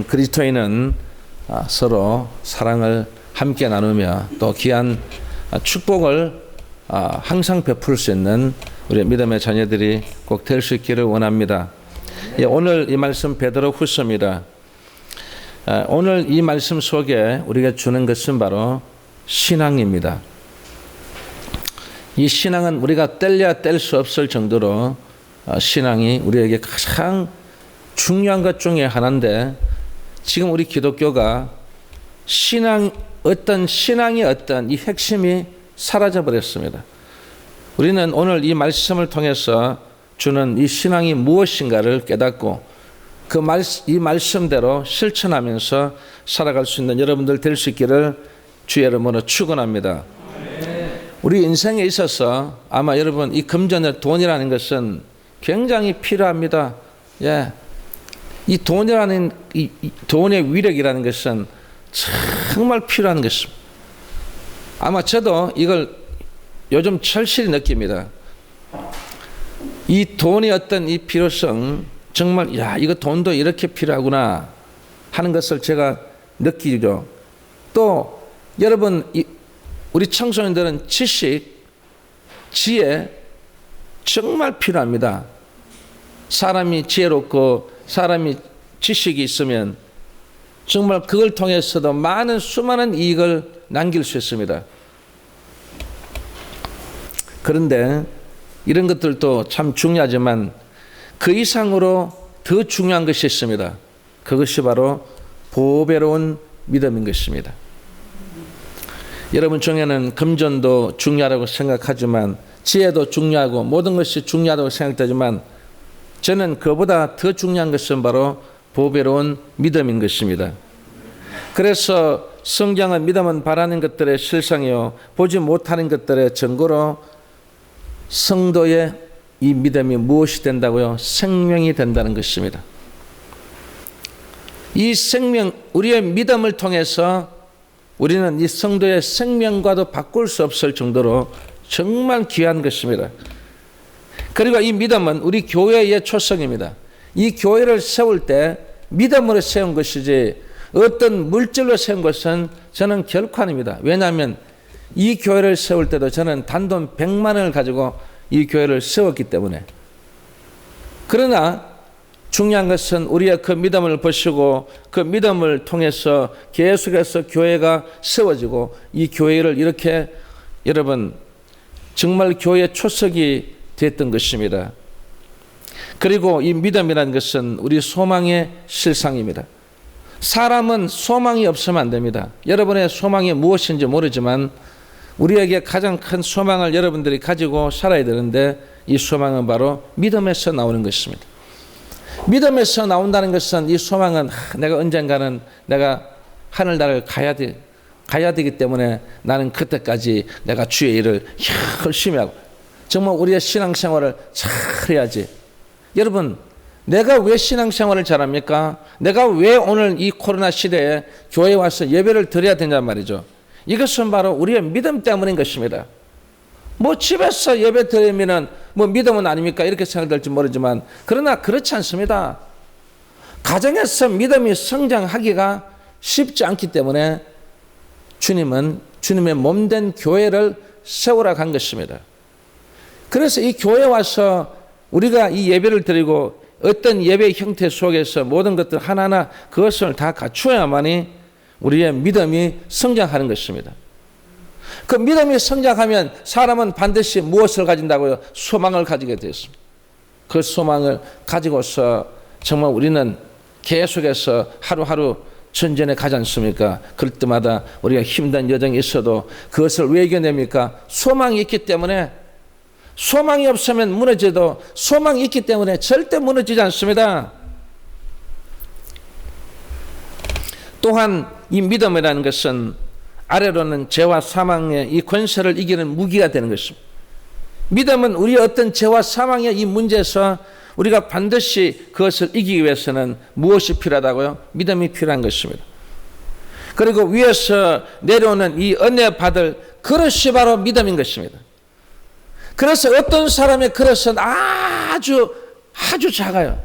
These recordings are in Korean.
그리스도인은 서로 사랑을 함께 나누며 또 귀한 축복을 항상 베풀 수 있는 우리 믿음의 자녀들이 꼭 될 수 있기를 원합니다. 오늘 이 말씀 베드로후서입니다. 오늘 이 말씀 속에 우리가 주는 것은 바로 신앙입니다. 이 신앙은 우리가 뗄래야 뗄 수 없을 정도로 신앙이 우리에게 가장 중요한 것 중에 하나인데, 지금 우리 기독교가 신앙이 어떤 이 핵심이 사라져 버렸습니다. 우리는 오늘 이 말씀을 통해서 주는 이 신앙이 무엇인가를 깨닫고 이 말씀대로 실천하면서 살아갈 수 있는 여러분들 될 수 있기를 주의 이름으로 축원합니다. 우리 인생에 있어서 아마 여러분 이 금전의 돈이라는 것은 굉장히 필요합니다. 이 돈이라는 이 돈의 위력이라는 것은 정말 필요한 것입니다. 아마 저도 이걸 요즘 절실히 느낍니다. 이 돈이 어떤 이 필요성, 정말 이거 돈도 이렇게 필요하구나 하는 것을 제가 느끼죠. 또 여러분 우리 청소년들은 지식, 지혜 정말 필요합니다. 사람이 지혜롭고 사람이 지식이 있으면 정말 그걸 통해서도 수많은 이익을 남길 수 있습니다. 그런데 이런 것들도 참 중요하지만 그 이상으로 더 중요한 것이 있습니다. 그것이 바로 보배로운 믿음인 것입니다. 여러분 중에는 금전도 중요하다고 생각하지만 지혜도 중요하고 모든 것이 중요하다고 생각되지만 저는 그보다 더 중요한 것은 바로 보배로운 믿음인 것입니다. 그래서 성경은 믿음은 바라는 것들의 실상이요 보지 못하는 것들의 증거로 성도의 이 믿음이 무엇이 된다고요? 생명이 된다는 것입니다. 이 생명, 우리의 믿음을 통해서 우리는 이 성도의 생명과도 바꿀 수 없을 정도로 정말 귀한 것입니다. 그리고 이 믿음은 우리 교회의 초석입니다. 이 교회를 세울 때 믿음으로 세운 것이지 어떤 물질로 세운 것은 저는 결코 아닙니다. 왜냐하면 이 교회를 세울 때도 저는 단돈 100만 원을 가지고 이 교회를 세웠기 때문에. 그러나 중요한 것은 우리의 그 믿음을 보시고 그 믿음을 통해서 계속해서 교회가 세워지고 이 교회를 이렇게 여러분 정말 교회의 초석이 됐던 것입니다. 그리고 이 믿음이라는 것은 우리 소망의 실상입니다. 사람은 소망이 없으면 안 됩니다. 여러분의 소망이 무엇인지 모르지만 우리에게 가장 큰 소망을 여러분들이 가지고 살아야 되는데 이 소망은 바로 믿음에서 나오는 것입니다. 믿음에서 나온다는 것은 이 소망은 내가 언젠가는 내가 하늘나라를 가야 되기 때문에 나는 그때까지 내가 주의 일을 열심히 하고 정말 우리의 신앙생활을 잘 해야지. 여러분 내가 왜 신앙생활을 잘합니까? 내가 왜 오늘 이 코로나 시대에 교회에 와서 예배를 드려야 되냐 말이죠. 이것은 바로 우리의 믿음 때문인 것입니다. 집에서 예배 드리면 믿음은 아닙니까? 이렇게 생각될지 모르지만 그러나 그렇지 않습니다. 가정에서 믿음이 성장하기가 쉽지 않기 때문에 주님은 주님의 몸된 교회를 세우라 간 것입니다. 그래서 이 교회에 와서 우리가 이 예배를 드리고 어떤 예배의 형태 속에서 모든 것들 하나하나 그것을 다 갖추어야만이 우리의 믿음이 성장하는 것입니다. 그 믿음이 성장하면 사람은 반드시 무엇을 가진다고요? 소망을 가지게 되었습니다. 그 소망을 가지고서 정말 우리는 계속해서 하루하루 전진해 가지 않습니까? 그럴 때마다 우리가 힘든 여정이 있어도 그것을 왜 이겨냅니까? 소망이 있기 때문에. 소망이 없으면 무너져도 소망이 있기 때문에 절대 무너지지 않습니다. 또한 이 믿음이라는 것은 아래로는 죄와 사망의 이 권세를 이기는 무기가 되는 것입니다. 믿음은 우리의 어떤 죄와 사망의 이 문제에서 우리가 반드시 그것을 이기기 위해서는 무엇이 필요하다고요? 믿음이 필요한 것입니다. 그리고 위에서 내려오는 이 은혜 받을 그릇이 바로 믿음인 것입니다. 그래서 어떤 사람의 그릇은 아주 작아요.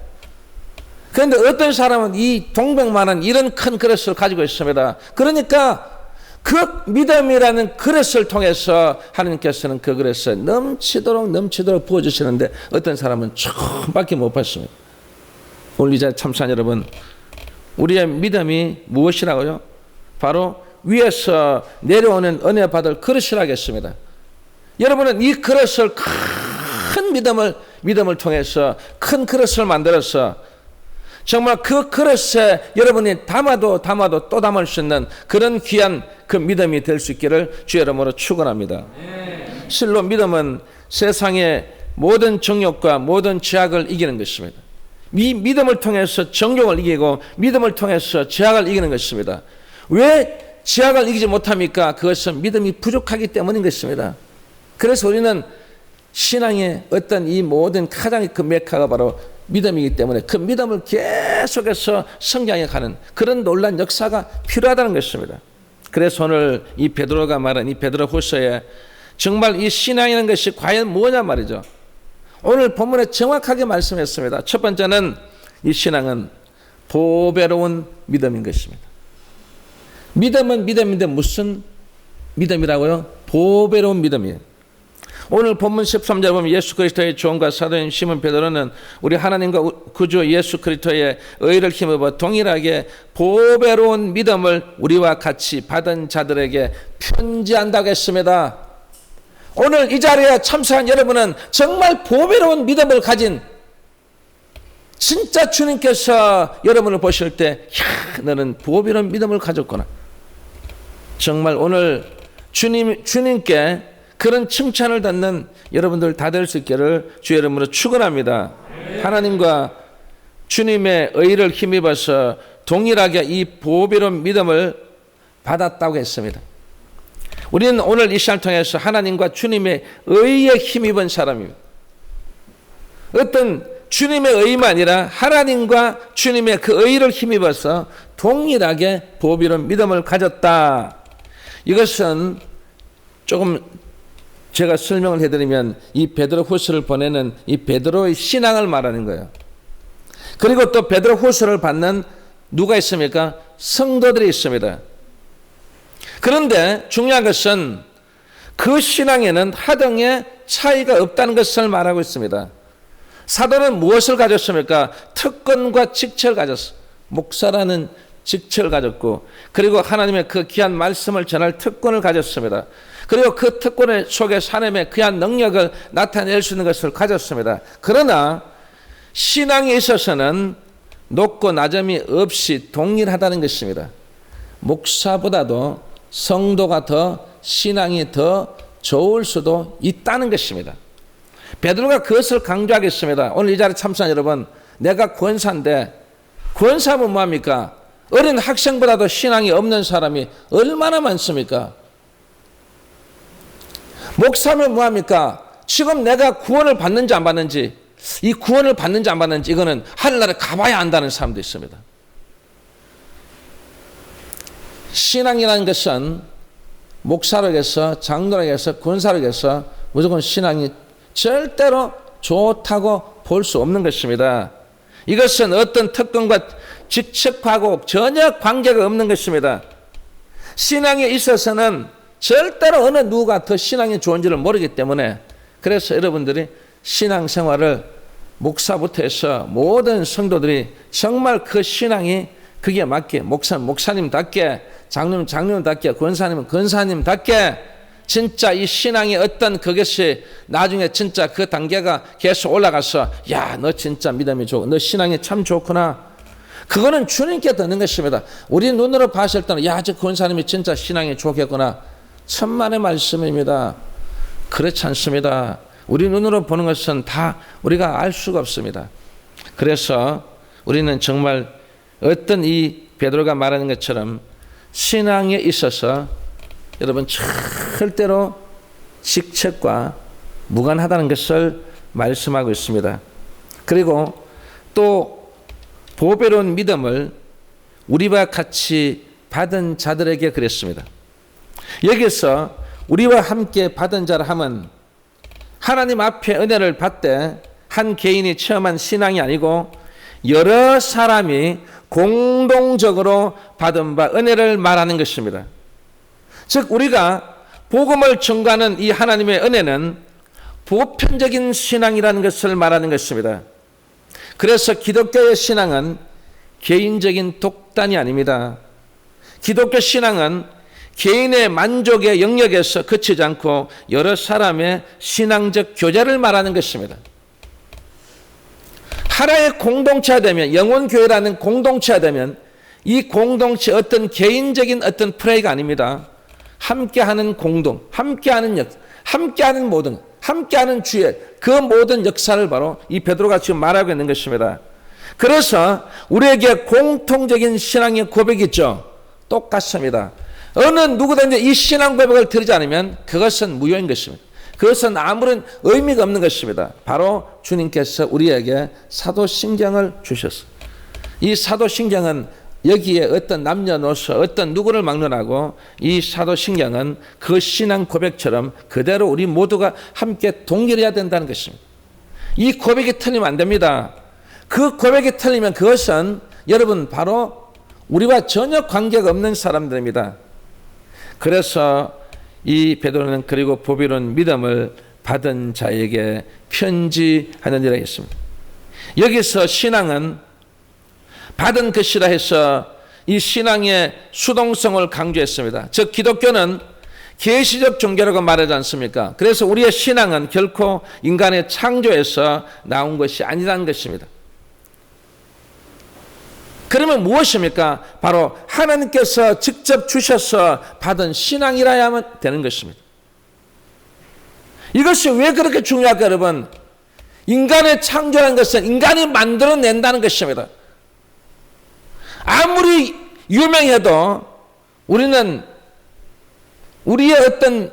그런데 어떤 사람은 이 동백만한 이런 큰 그릇을 가지고 있습니다. 그러니까 그 믿음이라는 그릇을 통해서 하나님께서는 그 그릇에 넘치도록 부어주시는데 어떤 사람은 조금밖에 못 받습니다. 오늘 이 자리에 참사한 여러분, 우리의 믿음이 무엇이라고요? 바로 위에서 내려오는 은혜 받을 그릇이라겠습니다. 여러분은 이 그릇을 큰 믿음을 통해서 큰 그릇을 만들어서 정말 그 그릇에 여러분이 담아도 또 담을 수 있는 그런 귀한 그 믿음이 될 수 있기를 주의 이름으로 축원합니다. 실로 믿음은 세상의 모든 정욕과 모든 죄악을 이기는 것입니다. 이 믿음을 통해서 정욕을 이기고 믿음을 통해서 죄악을 이기는 것입니다. 왜 죄악을 이기지 못합니까? 그것은 믿음이 부족하기 때문인 것입니다. 그래서 우리는 신앙의 어떤 이 모든 가장 그 메카가 바로 믿음이기 때문에 그 믿음을 계속해서 성장해 가는 그런 놀라운 역사가 필요하다는 것입니다. 그래서 오늘 이 베드로가 말한 이 베드로후서에 정말 이 신앙이라는 것이 과연 뭐냐 말이죠. 오늘 본문에 정확하게 말씀했습니다. 첫 번째는 이 신앙은 보배로운 믿음인 것입니다. 믿음은 믿음인데 무슨 믿음이라고요? 보배로운 믿음이에요. 오늘 본문 13절 보면 예수 그리스도의 종과 사도인 시몬 베드로는 우리 하나님과 구주 예수 그리스도의 의를 힘입어 동일하게 보배로운 믿음을 우리와 같이 받은 자들에게 편지한다고 했습니다. 오늘 이 자리에 참석한 여러분은 정말 보배로운 믿음을 가진 진짜 주님께서 여러분을 보실 때 너는 보배로운 믿음을 가졌구나. 정말 오늘 주님께 그런 칭찬을 듣는 여러분들 다 될 수 있기를 주의 이름으로 축원합니다. 하나님과 주님의 의를 힘입어서 동일하게 이 보배로운 믿음을 받았다고 했습니다. 우리는 오늘 이 시간을 통해서 하나님과 주님의 의에 힘입은 사람입니다. 어떤 주님의 의만 아니라 하나님과 주님의 그 의를 힘입어서 동일하게 보배로운 믿음을 가졌다. 이것은 조금 제가 설명을 해드리면 이 베드로후서를 보내는 이 베드로의 신앙을 말하는 거예요. 그리고 또 베드로후서를 받는 누가 있습니까? 성도들이 있습니다. 그런데 중요한 것은 그 신앙에는 하등의 차이가 없다는 것을 말하고 있습니다. 사도는 무엇을 가졌습니까? 특권과 직책을 가졌어. 목사라는 직책을 가졌고, 그리고 하나님의 그 귀한 말씀을 전할 특권을 가졌습니다. 그리고 그 특권 속에서 하나님의 귀한 능력을 나타낼 수 있는 것을 가졌습니다. 그러나 신앙에 있어서는 높고 낮음이 없이 동일하다는 것입니다. 목사보다도 성도가 더 신앙이 더 좋을 수도 있다는 것입니다. 베드로가 그것을 강조하겠습니다. 오늘 이 자리에 참석한 여러분, 내가 권사인데, 권사면 뭐합니까? 어린 학생보다도 신앙이 없는 사람이 얼마나 많습니까? 목사면 뭐합니까? 지금 내가 구원을 받는지 안 받는지, 이 구원을 받는지 안 받는지 이거는 하늘나라에 가봐야 안다는 사람도 있습니다. 신앙이라는 것은 목사력에서, 장로력에서, 권사력에서 무조건 신앙이 절대로 좋다고 볼 수 없는 것입니다. 이것은 어떤 특권과 직책하고 전혀 관계가 없는 것입니다. 신앙에 있어서는 절대로 어느 누가 더 신앙이 좋은지를 모르기 때문에, 그래서 여러분들이 신앙생활을 목사부터 해서 모든 성도들이 정말 그 신앙이 그게 맞게, 목사님답게, 장로님답게, 권사님은 권사님답게 진짜 이 신앙의 어떤 그것이 나중에 진짜 그 단계가 계속 올라가서, 야, 너 진짜 믿음이 좋고 너 신앙이 참 좋구나, 그거는 주님께 듣는 것입니다. 우리 눈으로 봤을 때는, 야, 저 권사님이 진짜 신앙이 좋겠구나, 천만의 말씀입니다. 그렇지 않습니다. 우리 눈으로 보는 것은 다 우리가 알 수가 없습니다. 그래서 우리는 정말 어떤 이 베드로가 말하는 것처럼 신앙에 있어서 여러분 절대로 직책과 무관하다는 것을 말씀하고 있습니다. 그리고 또 보배로운 믿음을 우리와 같이 받은 자들에게 그랬습니다. 여기서 우리와 함께 받은 자라 함은 하나님 앞에 은혜를 받되 한 개인이 체험한 신앙이 아니고 여러 사람이 공동적으로 받은 바 은혜를 말하는 것입니다. 즉 우리가 복음을 전가하는 이 하나님의 은혜는 보편적인 신앙이라는 것을 말하는 것입니다. 그래서 기독교의 신앙은 개인적인 독단이 아닙니다. 기독교 신앙은 개인의 만족의 영역에서 그치지 않고 여러 사람의 신앙적 교제를 말하는 것입니다. 하나의 공동체가 되면, 영혼교회라는 공동체가 되면 이 공동체 어떤 개인적인 어떤 프레이가 아닙니다. 함께하는 공동, 함께하는 함께하는 모든, 함께하는 주의 그 모든 역사를 바로 이 베드로가 지금 말하고 있는 것입니다. 그래서 우리에게 공통적인 신앙의 고백이 있죠. 똑같습니다. 어느 누구든지 이 신앙 고백을 드리지 않으면 그것은 무효인 것입니다. 그것은 아무런 의미가 없는 것입니다. 바로 주님께서 우리에게 사도신경을 주셨어요. 이 사도신경은 여기에 어떤 남녀노소 어떤 누구를 막론하고 이 사도신경은 그 신앙 고백처럼 그대로 우리 모두가 함께 동일해야 된다는 것입니다. 이 고백이 틀리면 안 됩니다. 그 고백이 틀리면 그것은 여러분 바로 우리와 전혀 관계가 없는 사람들입니다. 그래서 이 베드로는 그리고 보배로운 믿음을 받은 자에게 편지하느니라 했습니다. 여기서 신앙은 받은 것이라 해서 이 신앙의 수동성을 강조했습니다. 즉 기독교는 계시적 종교라고 말하지 않습니까? 그래서 우리의 신앙은 결코 인간의 창조에서 나온 것이 아니라는 것입니다. 그러면 무엇입니까? 바로 하나님께서 직접 주셔서 받은 신앙이라야만 되는 것입니다. 이것이 왜 그렇게 중요할까 여러분? 인간의 창조라는 것은 인간이 만들어낸다는 것입니다. 아무리 유명해도 우리는 우리의 어떤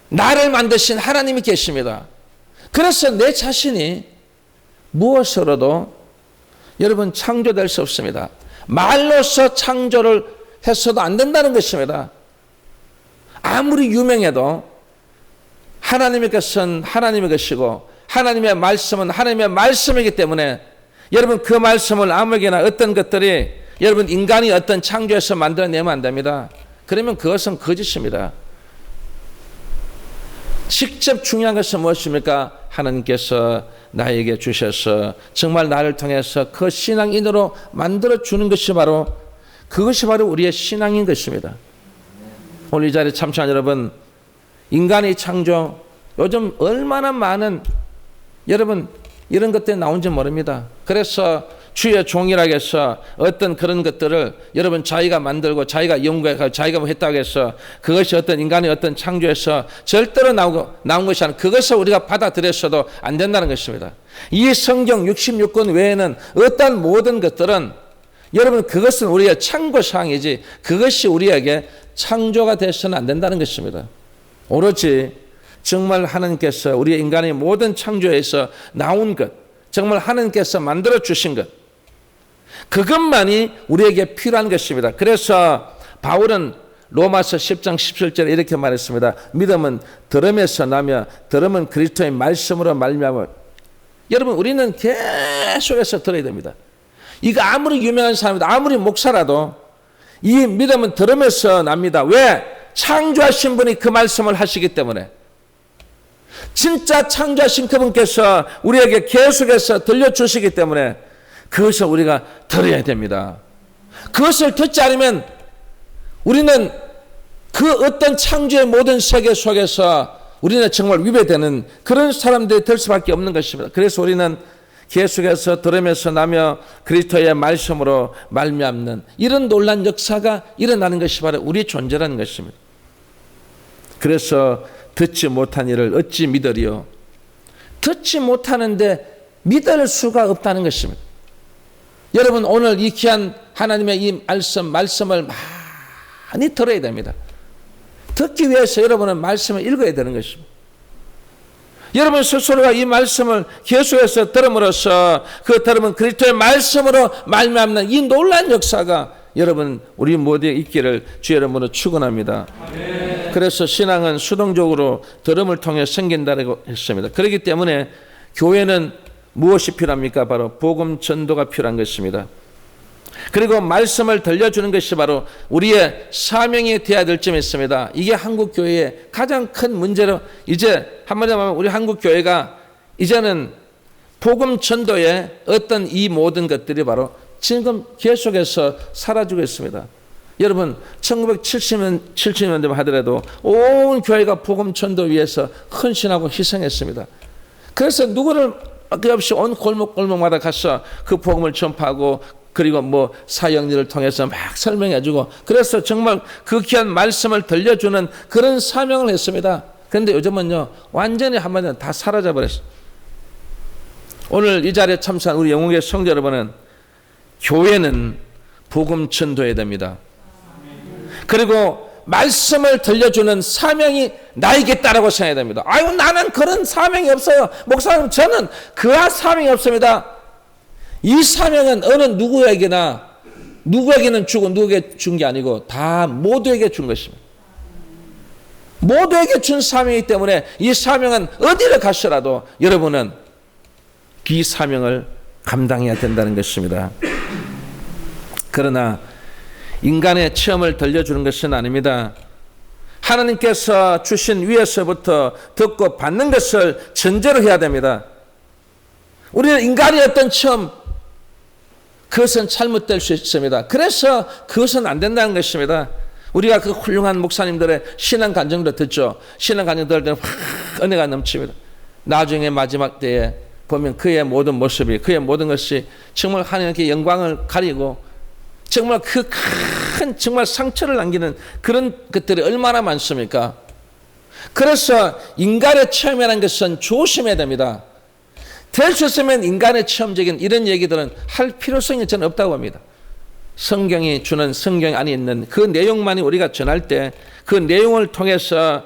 나를 만드신 하나님이 계십니다. 그래서 내 자신이 무엇으로도 여러분 창조될 수 없습니다. 말로서 창조를 해서도 안 된다는 것입니다. 아무리 유명해도 하나님의 것은 하나님의 것이고 하나님의 말씀은 하나님의 말씀이기 때문에 여러분 그 말씀을 아무에게나 어떤 것들이 여러분 인간이 어떤 창조해서 만들어내면 안 됩니다. 그러면 그것은 거짓입니다. 직접 중요한 것은 무엇입니까? 하나님께서 나에게 주셔서 정말 나를 통해서 그 신앙인으로 만들어주는 것이 바로 그것이 바로 우리의 신앙인 것입니다. 오늘 이 자리에 참석한 여러분, 인간의 창조 요즘 얼마나 많은 여러분 이런 것들이 나온지 모릅니다. 그래서 주의 종이라고 해서 어떤 그런 것들을 여러분 자기가 만들고 자기가 연구해서 자기가 뭐 했다고 해서 그것이 어떤 인간의 어떤 창조에서 절대로 나온 것이 아니라 그것을 우리가 받아들였어도 안 된다는 것입니다. 이 성경 66권 외에는 어떤 모든 것들은 여러분 그것은 우리의 참고사항이지 그것이 우리에게 창조가 되어서는 안 된다는 것입니다. 오로지 정말 하나님께서 우리 인간의 모든 창조에서 나온 것, 정말 하나님께서 만들어 주신 것, 그것만이 우리에게 필요한 것입니다. 그래서 바울은 로마서 10장 17절에 이렇게 말했습니다. 믿음은 들음에서 나며 들음은 그리스도의 말씀으로 말미암아. 여러분 우리는 계속해서 들어야 됩니다. 이거 아무리 유명한 사람이다, 아무리 목사라도 이 믿음은 들음에서 납니다. 왜? 창조하신 분이 그 말씀을 하시기 때문에. 진짜 창조하신 그분께서 우리에게 계속해서 들려주시기 때문에 그것을 우리가 들어야 됩니다. 그것을 듣지 않으면 우리는 그 어떤 창조의 모든 세계 속에서 우리는 정말 위배되는 그런 사람들이 될 수밖에 없는 것입니다. 그래서 우리는 계속해서 들으면서 나며 그리스도의 말씀으로 말미암는 이런 놀라운 역사가 일어나는 것이 바로 우리의 존재라는 것입니다. 그래서 듣지 못한 이를 어찌 믿으리요? 듣지 못하는데 믿을 수가 없다는 것입니다. 여러분 오늘 이 귀한 하나님의 이 말씀을 많이 들어야 됩니다. 듣기 위해서 여러분은 말씀을 읽어야 되는 것입니다. 여러분 스스로가 이 말씀을 계속해서 들음으로써 그 들음은 그리스도의 말씀으로 말미암는 이 놀라운 역사가 여러분 우리 모두에 있기를 주의 이름으로 축원합니다. 그래서 신앙은 수동적으로 들음을 통해 생긴다고 했습니다. 그렇기 때문에 교회는 무엇이 필요합니까? 바로 복음 전도가 필요한 것입니다. 그리고 말씀을 들려주는 것이 바로 우리의 사명이 되어야 될 점이 있습니다. 이게 한국 교회의 가장 큰 문제로, 이제 한마디로 말하면 우리 한국 교회가 이제는 복음 전도의 어떤 이 모든 것들이 바로 지금 계속해서 사라지고 있습니다. 여러분 1970년대만 하더라도 온 교회가 복음 전도 위해서 헌신하고 희생했습니다. 그래서 누구를 없이 온 골목골목마다 가서 그 복음을 전파하고 그리고 뭐 사역일을 통해서 막 설명해주고, 그래서 정말 그 귀한 말씀을 들려주는 그런 사명을 했습니다. 그런데 요즘은요 완전히 한마디로 다 사라져버렸어요. 오늘 이 자리에 참석한 우리 영웅의 성도 여러분은 교회는 복음 전도해야 됩니다. 그리고 말씀을 들려주는 사명이 나에게 있다라고 생각해야 됩니다. 아유, 나는 그런 사명이 없어요. 목사님, 저는 그한 사명이 없습니다. 이 사명은 어느 누구에게는 주고 누구에게 준 게 아니고 다 모두에게 준 것입니다. 모두에게 준 사명이기 때문에 이 사명은 어디를 가서라도 여러분은 이 사명을 감당해야 된다는 것입니다. 그러나 인간의 체험을 들려주는 것은 아닙니다. 하나님께서 주신 위에서부터 듣고 받는 것을 전제로 해야 됩니다. 우리는 인간의 어떤 체험, 그것은 잘못될 수 있습니다. 그래서 그것은 안 된다는 것입니다. 우리가 그 훌륭한 목사님들의 신앙 간증도 듣죠. 신앙 간증 들을 때는 확 은혜가 넘칩니다. 나중에 마지막 때에 보면 그의 모든 모습이, 그의 모든 것이 정말 하나님께 영광을 가리고 정말 그 큰 정말 상처를 남기는 그런 것들이 얼마나 많습니까? 그래서 인간의 체험이라는 것은 조심해야 됩니다. 될 수 있으면 인간의 체험적인 이런 얘기들은 할 필요성이 저는 없다고 봅니다. 성경이 주는, 성경 안에 있는 그 내용만이 우리가 전할 때 그 내용을 통해서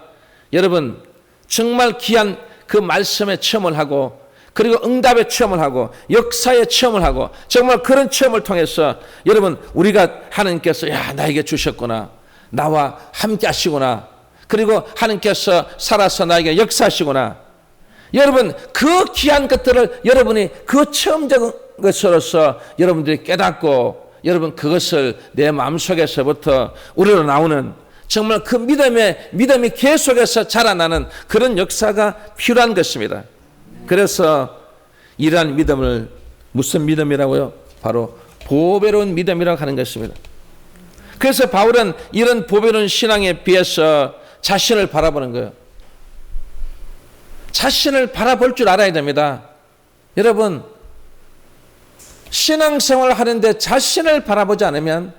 여러분 정말 귀한 그 말씀의 체험을 하고, 그리고 응답의 체험을 하고, 역사의 체험을 하고, 정말 그런 체험을 통해서 여러분 우리가 하나님께서 야, 나에게 주셨구나, 나와 함께 하시구나, 그리고 하나님께서 살아서 나에게 역사하시구나, 여러분 그 귀한 것들을 여러분이 그 체험적 것으로서 여러분들이 깨닫고, 여러분 그것을 내 마음속에서부터 우리로 나오는 정말 그 믿음이 계속해서 자라나는 그런 역사가 필요한 것입니다. 그래서 이러한 믿음을 무슨 믿음이라고요? 바로 보배로운 믿음이라고 하는 것입니다. 그래서 바울은 이런 보배로운 신앙에 비해서 자신을 바라보는 거예요. 자신을 바라볼 줄 알아야 됩니다. 여러분 신앙생활을 하는데 자신을 바라보지 않으면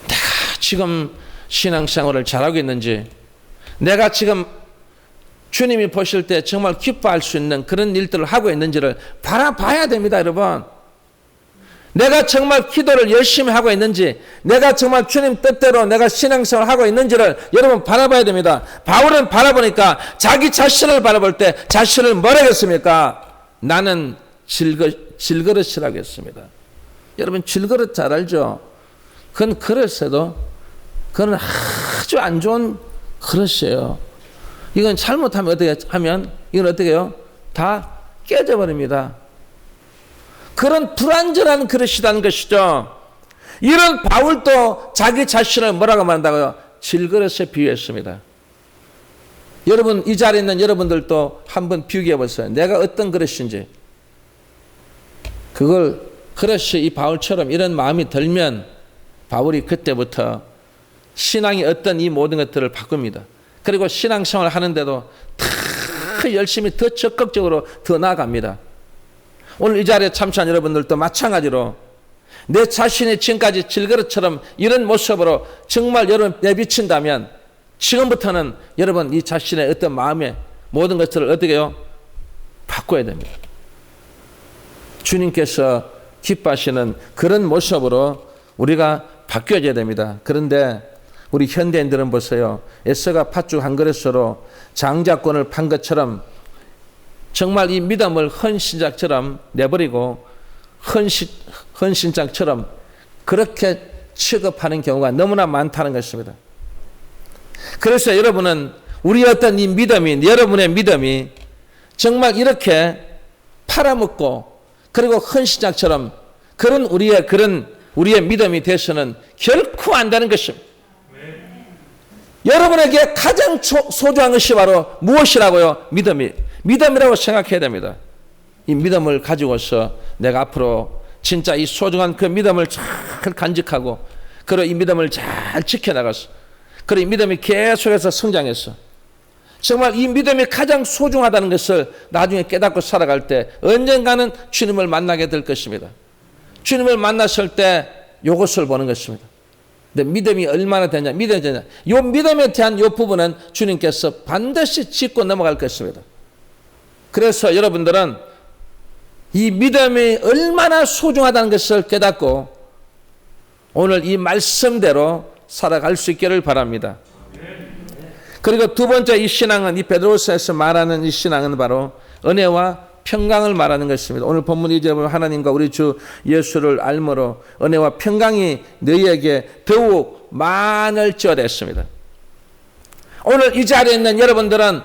내가 지금 신앙생활을 잘하고 있는지, 내가 지금 주님이 보실 때 정말 기뻐할 수 있는 그런 일들을 하고 있는지를 바라봐야 됩니다, 여러분. 내가 정말 기도를 열심히 하고 있는지, 내가 정말 주님 뜻대로 내가 신앙생활을 하고 있는지를 여러분 바라봐야 됩니다. 바울은 바라보니까 자기 자신을 바라볼 때 자신을 뭐라고 했습니까? 나는 질그릇이라고 했습니다. 여러분 질그릇 잘 알죠? 그건 그릇에도 그건 아주 안 좋은 그릇이에요. 이건 잘못하면 어떻게 하면 이건 어떻게 해요? 다 깨져버립니다. 그런 불완전한 그릇이라는 것이죠. 이런 바울도 자기 자신을 뭐라고 말한다고요? 질그릇에 비유했습니다. 여러분 이 자리에 있는 여러분들도 한번 비교해 보세요. 내가 어떤 그릇인지. 그걸 그릇이 이 바울처럼 이런 마음이 들면 바울이 그때부터 신앙이 어떤 이 모든 것들을 바꿉니다. 그리고 신앙생활을 하는데도 더 열심히 더 적극적으로 더 나아갑니다. 오늘 이 자리에 참석한 여러분들도 마찬가지로 내 자신이 지금까지 질그릇처럼 이런 모습으로 정말 여러분 내비친다면 지금부터는 여러분 이 자신의 어떤 마음의 모든 것들을 어떻게 해요? 바꿔야 됩니다. 주님께서 기뻐하시는 그런 모습으로 우리가 바뀌어져야 됩니다. 그런데 우리 현대인들은 보세요. 에서가 팥죽 한 그릇으로 장자권을 판 것처럼 정말 이 믿음을 헌신장처럼 내버리고 헌신장처럼 그렇게 취급하는 경우가 너무나 많다는 것입니다. 그래서 여러분은 우리 어떤 이 믿음이, 여러분의 믿음이 정말 이렇게 팔아먹고 그리고 헌신장처럼 그런 우리의 믿음이 돼서는 결코 안 되는 것입니다. 여러분에게 가장 소중한 것이 바로 무엇이라고요? 믿음이라고 생각해야 됩니다. 이 믿음을 가지고서 내가 앞으로 진짜 이 소중한 그 믿음을 잘 간직하고 그리고 이 믿음을 잘 지켜나갔어. 그리고 이 믿음이 계속해서 성장했어. 정말 이 믿음이 가장 소중하다는 것을 나중에 깨닫고 살아갈 때 언젠가는 주님을 만나게 될 것입니다. 주님을 만났을 때 이것을 보는 것입니다. 근데 믿음이 얼마나 되냐, 믿음이 되냐. 이 믿음에 대한 이 부분은 주님께서 반드시 짚고 넘어갈 것입니다. 그래서 여러분들은 이 믿음이 얼마나 소중하다는 것을 깨닫고 오늘 이 말씀대로 살아갈 수 있기를 바랍니다. 그리고 두 번째 이 신앙은 이 베드로서에서 말하는 이 신앙은 바로 은혜와 평강을 말하는 것입니다. 오늘 본문 2절에 보면 하나님과 우리 주 예수를 알므로 은혜와 평강이 너희에게 더욱 많을지어다 했습니다. 오늘 이 자리에 있는 여러분들은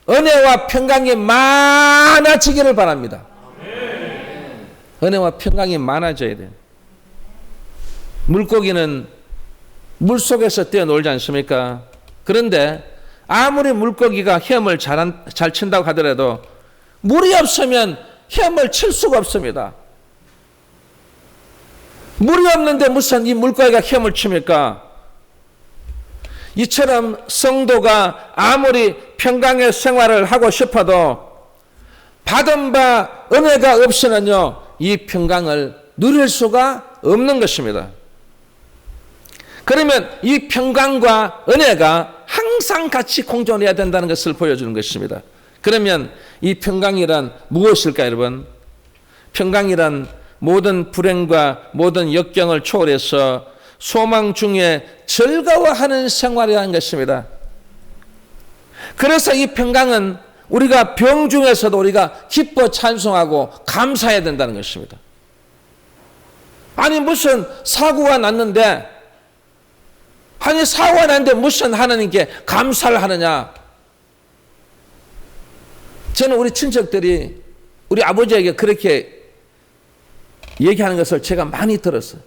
은혜와 평강이 많아지기를 바랍니다. 은혜와 평강이 많아져야 돼요. 물고기는 물속에서 뛰어놀지 않습니까? 그런데 아무리 물고기가 헤엄을 잘 친다고 하더라도 물이 없으면 헤엄을 칠 수가 없습니다. 물이 없는데 무슨 이 물고기가 헤엄을 칩니까? 이처럼 성도가 아무리 평강의 생활을 하고 싶어도 받은 바 은혜가 없이는요, 이 평강을 누릴 수가 없는 것입니다. 그러면 이 평강과 은혜가 항상 같이 공존해야 된다는 것을 보여주는 것입니다. 그러면 이 평강이란 무엇일까요, 여러분? 평강이란 모든 불행과 모든 역경을 초월해서 소망 중에 즐거워하는 생활이라는 것입니다. 그래서 이 평강은 우리가 병 중에서도 우리가 기뻐 찬송하고 감사해야 된다는 것입니다. 아니 무슨 사고가 났는데 무슨 하나님께 감사를 하느냐? 저는 우리 친척들이 우리 아버지에게 그렇게 얘기하는 것을 제가 많이 들었어요.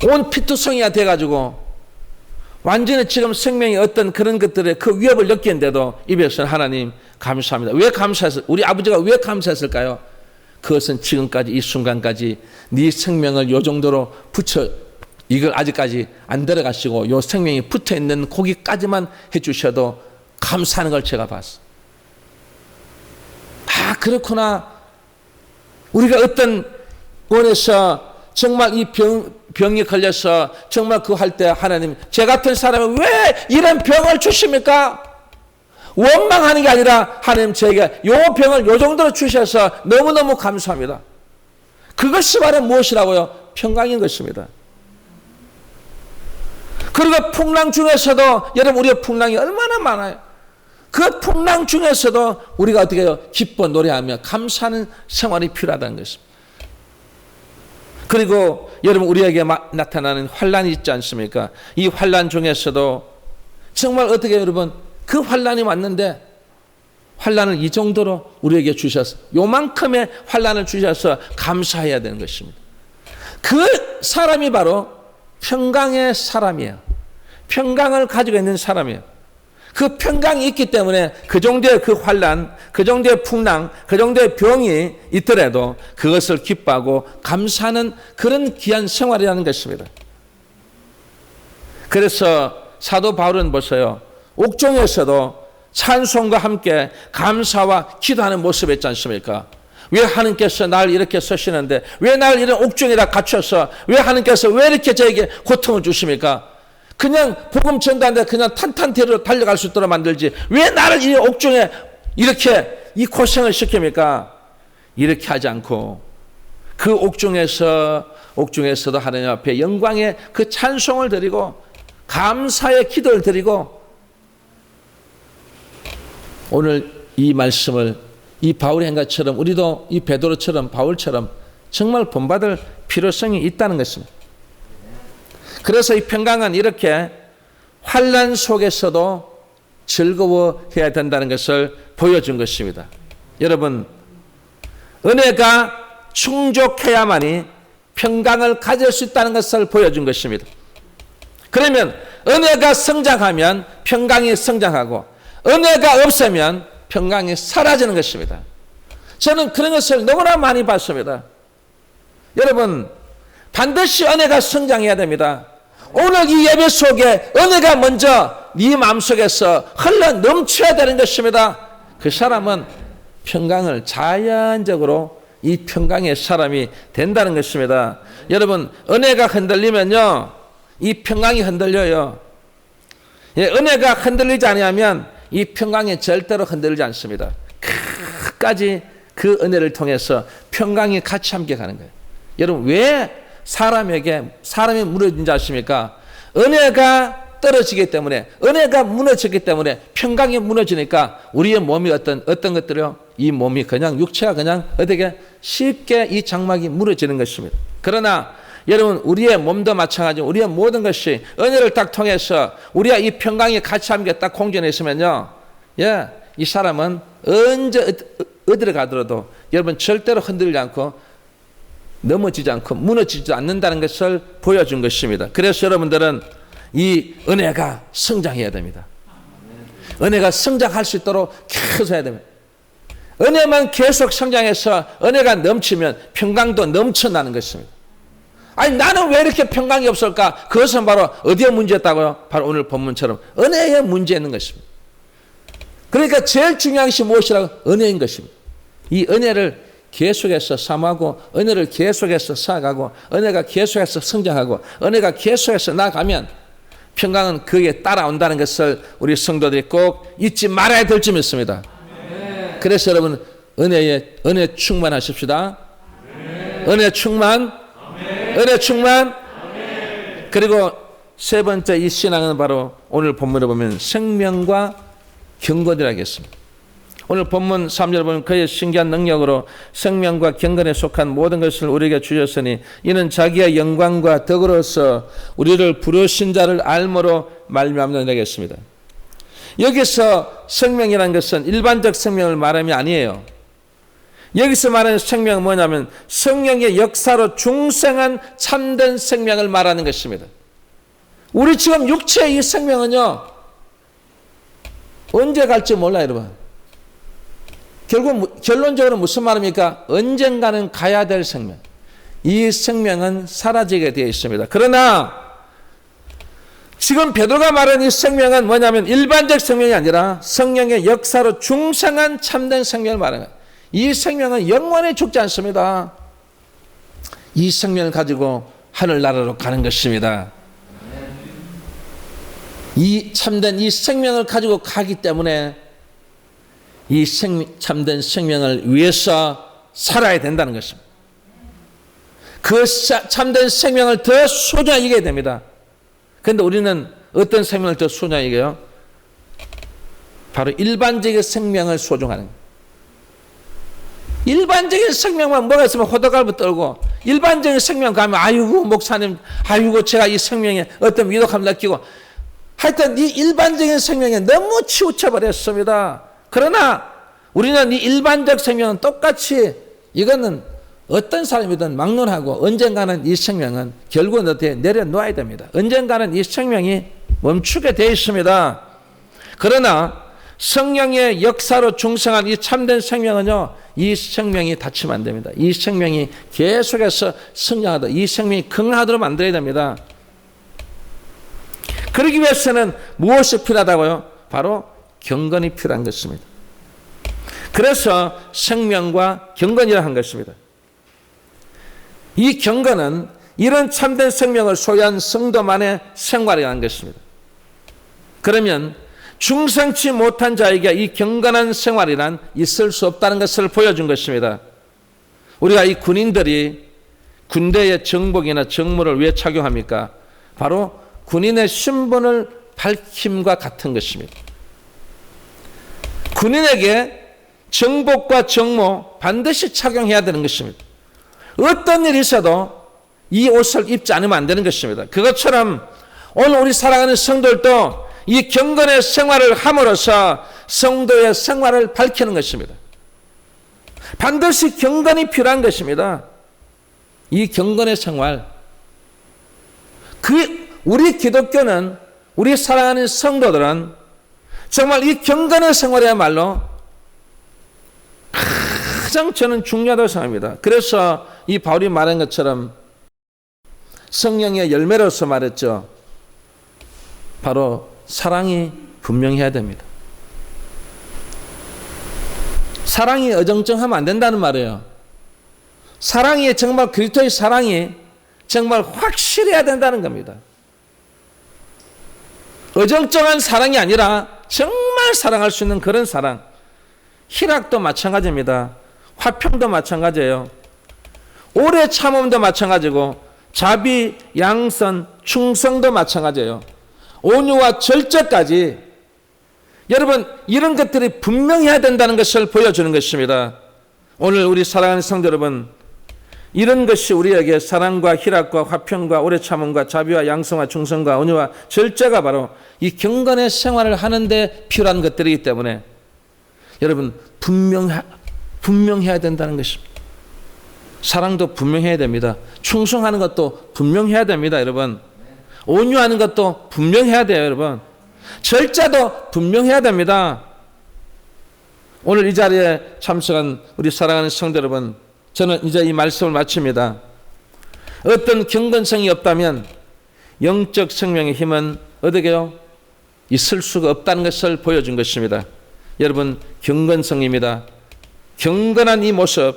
온 피투성이가 돼가지고 완전히 지금 생명의 어떤 그런 것들의 그 위협을 느끼는데도 입에서는 하나님 감사합니다. 왜 감사했을까요? 우리 아버지가 왜 감사했을까요? 그것은 지금까지 이 순간까지 네 생명을 요 정도로 이걸 아직까지 안 들어가시고 요 생명이 붙어있는 고기까지만 해주셔도 감사하는 걸 제가 봤어요. 아, 그렇구나. 우리가 어떤 원에서 정말 이 병이 걸려서 정말 그거 할 때 하나님, 제 같은 사람이 왜 이런 병을 주십니까? 원망하는 게 아니라 하나님 제게 요 병을 요 정도로 주셔서 너무너무 감사합니다. 그것이 바로 무엇이라고요? 평강인 것입니다. 그리고 풍랑 중에서도 여러분 우리의 풍랑이 얼마나 많아요. 그 풍랑 중에서도 우리가 어떻게 해요? 기뻐 노래하며 감사하는 생활이 필요하다는 것입니다. 그리고 여러분 우리에게 나타나는 환란이 있지 않습니까? 이 환란 중에서도 정말 어떻게 여러분 그 환란이 왔는데 환란을 이 정도로 우리에게 주셔서 요만큼의 환란을 주셔서 감사해야 되는 것입니다. 그 사람이 바로 평강의 사람이에요. 평강을 가지고 있는 사람이에요. 그 평강이 있기 때문에 그 정도의 그 환란, 그 정도의 풍랑, 그 정도의 병이 있더라도 그것을 기뻐하고 감사하는 그런 귀한 생활이라는 것입니다. 그래서 사도 바울은 보세요. 옥중에서도 찬송과 함께 감사와 기도하는 모습이 있지 않습니까? 왜 하나님께서 날 이렇게 쓰시는데 왜 날 이런 옥중에다 갇혀서 왜 하나님께서 왜 이렇게 저에게 고통을 주십니까? 그냥 복음 전도하는데 그냥 탄탄대로 달려갈 수 있도록 만들지 왜 나를 이 옥중에 이렇게 이 고생을 시킵니까? 이렇게 하지 않고 그 옥중에서도 하나님 앞에 영광의 그 찬송을 드리고 감사의 기도를 드리고 오늘 이 말씀을 이 바울의 행가처럼 우리도 이 베드로처럼 바울처럼 정말 본받을 필요성이 있다는 것입니다. 그래서 이 평강은 이렇게 환난 속에서도 즐거워해야 된다는 것을 보여준 것입니다. 여러분, 은혜가 충족해야만이 평강을 가질 수 있다는 것을 보여준 것입니다. 그러면 은혜가 성장하면 평강이 성장하고 은혜가 없으면 평강이 사라지는 것입니다. 저는 그런 것을 너무나 많이 봤습니다. 여러분, 반드시 은혜가 성장해야 됩니다. 오늘 이 예배 속에 은혜가 먼저 네 마음속에서 흘러 넘쳐야 되는 것입니다. 그 사람은 평강을 자연적으로 이 평강의 사람이 된다는 것입니다. 여러분, 은혜가 흔들리면요, 이 평강이 흔들려요. 예, 은혜가 흔들리지 않으면 이 평강이 절대로 흔들리지 않습니다. 끝까지 그 은혜를 통해서 평강이 같이 함께 가는 거예요. 여러분, 왜 사람이 무너진지 아십니까? 은혜가 떨어지기 때문에, 은혜가 무너지기 때문에 평강이 무너지니까 우리의 몸이 어떤 것들이요? 이 몸이 그냥, 육체가 그냥 어떻게 쉽게 이 장막이 무너지는 것입니다. 그러나 여러분, 우리의 몸도 마찬가지로 우리의 모든 것이 은혜를 딱 통해서 우리가 이 평강이 같이 함께 딱 공존해 있으면요, 예, 이 사람은 언제 어디를 가더라도 여러분 절대로 흔들리지 않고 넘어지지 않고 무너지지 않는다는 것을 보여준 것입니다. 그래서 여러분들은 이 은혜가 성장해야 됩니다. 은혜가 성장할 수 있도록 계속 해야 됩니다. 은혜만 계속 성장해서 은혜가 넘치면 평강도 넘쳐나는 것입니다. 아니, 나는 왜 이렇게 평강이 없을까? 그것은 바로 어디에 문제였다고요? 바로 오늘 본문처럼 은혜에 문제 있는 것입니다. 그러니까 제일 중요한 것이 무엇이라고? 은혜인 것입니다. 이 은혜를 계속해서 사모하고 은혜를 계속해서 쌓아가고 은혜가 계속해서 성장하고 은혜가 계속해서 나아가면 평강은 그에 따라온다는 것을 우리 성도들이 꼭 잊지 말아야 될 점이 있습니다. 그래서 여러분, 은혜 충만하십시다. 은혜 충만. 은혜 충만. 그리고 세 번째 이 신앙은 바로 오늘 본문을 보면 생명과 경건이라 하겠습니다. 오늘 본문 3절 보면 그의 신기한 능력으로 생명과 경건에 속한 모든 것을 우리에게 주셨으니 이는 자기의 영광과 덕으로서 우리를 부르신 자를 알므로 말미암는 되겠습니다. 여기서 생명이라는 것은 일반적 생명을 말함이 아니에요. 여기서 말하는 생명은 뭐냐면 성령의 역사로 중생한 참된 생명을 말하는 것입니다. 우리 지금 육체의 이 생명은요, 언제 갈지 몰라요, 여러분. 결론적으로 무슨 말입니까? 언젠가는 가야 될 생명. 이 생명은 사라지게 되어 있습니다. 그러나 지금 베드로가 말하는 이 생명은 뭐냐면 일반적 생명이 아니라 성령의 역사로 중생한 참된 생명을 말하는 거예요. 이 생명은 영원히 죽지 않습니다. 이 생명을 가지고 하늘나라로 가는 것입니다. 이 참된 이 생명을 가지고 가기 때문에 이 참된 생명을 위해서 살아야 된다는 것입니다. 그 참된 생명을 더 소중하게 여겨야 됩니다. 그런데 우리는 어떤 생명을 더 소중하게 여겨요? 바로 일반적인 생명을 소중하는 거예요. 일반적인 생명만 뭐가 있으면 호들갑을 떨고 일반적인 생명 가면 아이고 목사님, 아이고 제가 이 생명에 어떤 위독함을 느끼고 하여튼 이 일반적인 생명에 너무 치우쳐 버렸습니다. 그러나 우리는 이 일반적 생명은 똑같이 이거는 어떤 사람이든 막론하고 언젠가는 이 생명은 결국은 어떻게 내려놓아야 됩니다. 언젠가는 이 생명이 멈추게 되어 있습니다. 그러나 성령의 역사로 중생한 이 참된 생명은요, 이 생명이 다치면 안 됩니다. 이 생명이 계속해서 성장하도록, 이 생명이 건강하도록 만들어야 됩니다. 그러기 위해서는 무엇이 필요하다고요? 바로 경건이 필요한 것입니다. 그래서 생명과 경건이라 한 것입니다. 이 경건은 이런 참된 생명을 소유한 성도만의 생활이라는 것입니다. 그러면 중생치 못한 자에게 이 경건한 생활이란 있을 수 없다는 것을 보여준 것입니다. 우리가 이 군인들이 군대의 정복이나 정무를 왜 착용합니까? 바로 군인의 신분을 밝힘과 같은 것입니다. 군인에게 정복과 정모 반드시 착용해야 되는 것입니다. 어떤 일이 있어도 이 옷을 입지 않으면 안 되는 것입니다. 그것처럼 오늘 우리 사랑하는 성도들도 이 경건의 생활을 함으로써 성도의 생활을 밝히는 것입니다. 반드시 경건이 필요한 것입니다. 이 경건의 생활, 우리 기독교는, 우리 사랑하는 성도들은 정말 이 경건의 생활이야말로 가장 저는 중요하다고 생각합니다. 그래서 이 바울이 말한 것처럼 성령의 열매로서 말했죠. 바로 사랑이 분명해야 됩니다. 사랑이 어정쩡하면 안 된다는 말이에요. 사랑이 정말 그리스도의 사랑이 정말 확실해야 된다는 겁니다. 어정쩡한 사랑이 아니라 정말 사랑할 수 있는 그런 사랑. 희락도 마찬가지입니다. 화평도 마찬가지예요. 오래 참음도 마찬가지고 자비, 양선, 충성도 마찬가지예요. 온유와 절제까지 여러분 이런 것들이 분명해야 된다는 것을 보여주는 것입니다. 오늘 우리 사랑하는 성도 여러분, 이런 것이 우리에게 사랑과 희락과 화평과 오래 참음과 자비와 양성과 충성과 온유와 절제가 바로 이 경건의 생활을 하는데 필요한 것들이기 때문에 여러분 분명해야 된다는 것입니다. 사랑도 분명해야 됩니다. 충성하는 것도 분명해야 됩니다, 여러분. 온유하는 것도 분명해야 돼요, 여러분. 절제도 분명해야 됩니다. 오늘 이 자리에 참석한 우리 사랑하는 성도 여러분, 저는 이제 이 말씀을 마칩니다. 어떤 경건성이 없다면 영적 생명의 힘은 어디게요? 있을 수가 없다는 것을 보여준 것입니다. 여러분, 경건성입니다. 경건한 이 모습,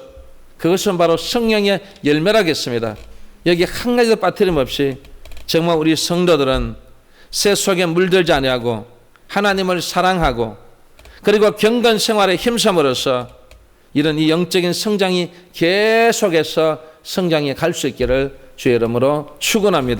그것은 바로 성령의 열매라겠습니다. 여기 한 가지도 빠뜨림 없이 정말 우리 성도들은 새 속에 물들지 아니하고 하나님을 사랑하고 그리고 경건 생활에 힘삼으로써 이런 이 영적인 성장이 계속해서 성장해 갈 수 있기를 주의 이름으로 축원합니다.